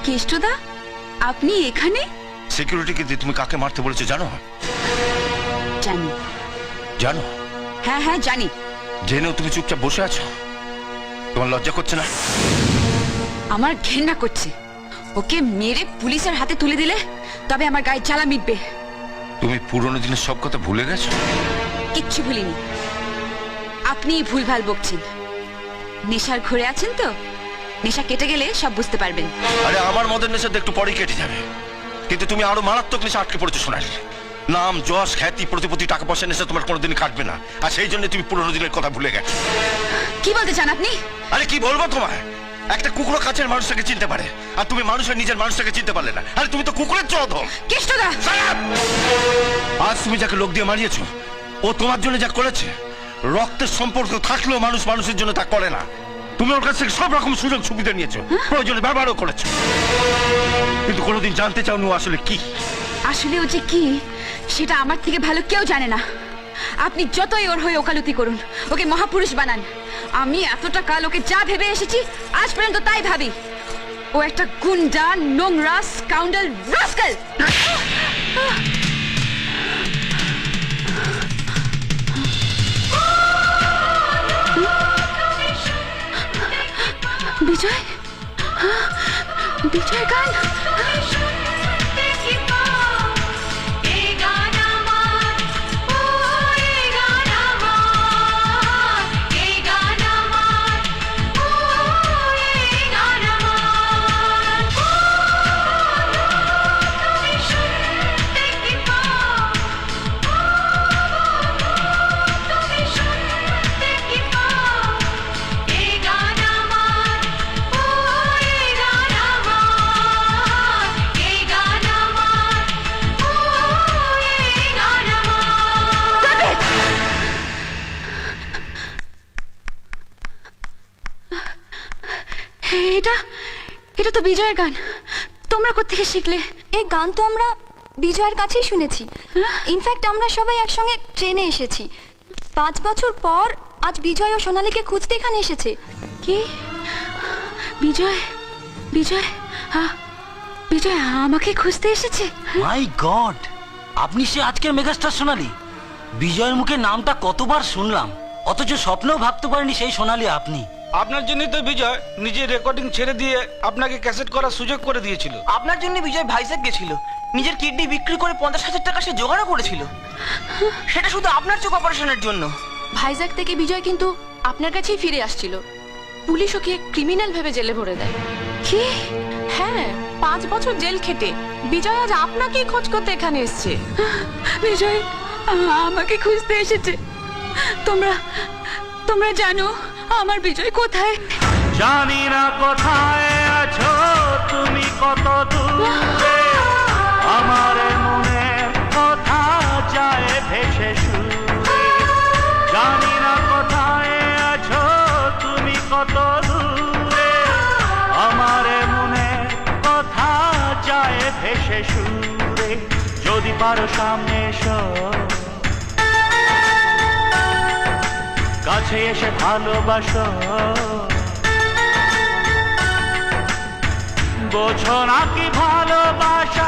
কেষ্টদা, আপনি এখানে? সিকিউরিটিকে দিয়ে তুমি কাকে মারতে বলেছো জানো? জানি। জানো? হ্যাঁ হ্যাঁ জানি। জেনেও তুমি চুপচাপ বসে আছো? তোমার লজ্জা করছে না? আমার ঘেন্না করছে। ওকে মেরে পুলিশের হাতে তুলে দিলে তবে আমার গায়ে জ্বালা মিটবে। তুমি পুরনো দিনের সব কথা ভুলে গেছো? কিচ্ছু ভুলিনি। আপনি ভুলভাল বকছেন। নেশার ঘরে আছেন তো? নেশা কেটে গেলে সব বুঝতে পারবেন। আরে আমার মদের নেশা একটু পরেই কেটে যাবে, কিন্তু তুমি আরো মারাত্মক নেশা আটকে পড়েছো সোনালি। নাম, যশ, খ্যাতি, প্রতিপত্তি, টাকা পয়সা নেশা তোমার কোনোদিন কাটবে না, আর সেই জন্য তুমি পুরনো দিনের কথা ভুলে গেছো। কি বলতে চান আপনি? আরে কি বলবো তোমায়? একটা কুকুর কাছের মানুষটাকে চিনতে পারে, আর তুমি মানুষের নিজের মানুষটাকে চিনতে পারলে না। আরে তুমি তো কুকুরের চোদন। কেষ্টদা! আজ তুমি যাকে লোক দিয়ে মারিয়েছো, ও তোমার জন্য যা করেছে, রক্তের সম্পর্ক থাকলেও মানুষ মানুষের জন্য তা করে না। তুমি ওর কাছ থেকে সব রকম সুযোগ সুবিধা নিয়েছো, প্রয়োজনে ব্যবহারও করেছো, কিন্তু কোনোদিন জানতে চাওনি ও আসলে কি। আসলে ও যে কি সেটা আমার থেকে ভালো কেউ জানে না। আপনি যতই ওর হয়ে ওকালতি করুন, ওকে মহাপুরুষ বানান, আমি এতটা কাল ওকে যা ভেবে এসেছি আজ পর্যন্ত তাই ভাবি। ও একটা গুন্ডা, নোংরা, স্কাউন্ডাল, রাস্কেল। বিজয়, বিজয় গান। এটা এটা তো বিজয়ের গান। তোমরা কোত্থেকে শিখলে? এই গান তো আমরা বিজয়ের কাছেই শুনেছি। ইনফ্যাক্ট আমরা সবাই একসঙ্গে ট্রেনে এসেছি। 5 বছর পর আজ বিজয় ও সোনালীকে খুঁজতে এখানে এসেছে। কি? বিজয়, বিজয়, বিজয় আমাকে খুঁজতে এসেছে? মাই গড, আপনি সে আজকের মেগাস্টার সোনালী। বিজয়ের মুখে নামটা কতবার শুনলাম, অথচ স্বপ্নেও ভাবতে পারিনি সেই সোনালী আপনি। আপনার জন্যই তো বিজয় নিজের রেকর্ডিং ছেড়ে দিয়ে আপনাকে ক্যাসেট করার সুযোগ করে দিয়েছিল। আপনার জন্য বিজয় ভাইজ্যাক গেছিল, নিজের কিডনি বিক্রি করে 50,000 টাকা সে জোগাড়ও করেছিল, সেটা শুধু আপনার চোখ অপারেশনের জন্য। ভাইজ্যাক থেকে বিজয় কিন্তু আপনার কাছেই ফিরে আসছিল। পুলিশ ওকে ক্রিমিনাল ভেবে জেলে ভরে দেয়। কি? হ্যাঁ, 5 বছর জেল খেটে বিজয় আজ আপনাকেই খোঁজ করতে এখানে এসেছে। বিজয় আমাকে খুঁজতে এসেছে। তোমরা তোমরা জানো আমার বিজয় কোথায়? জানি না কোথায় আছো তুমি, কত দূরে আমার মনে কথা যায় ভেসে সুরে। জানি না কোথায় আছো তুমি, কত দূরে আমার মনে কথা যায় ভেসে সুরে। যদি পারো সামনে এসো, কাছে এসে ভালোবাসো, বোঝো না কি ভালোবাসা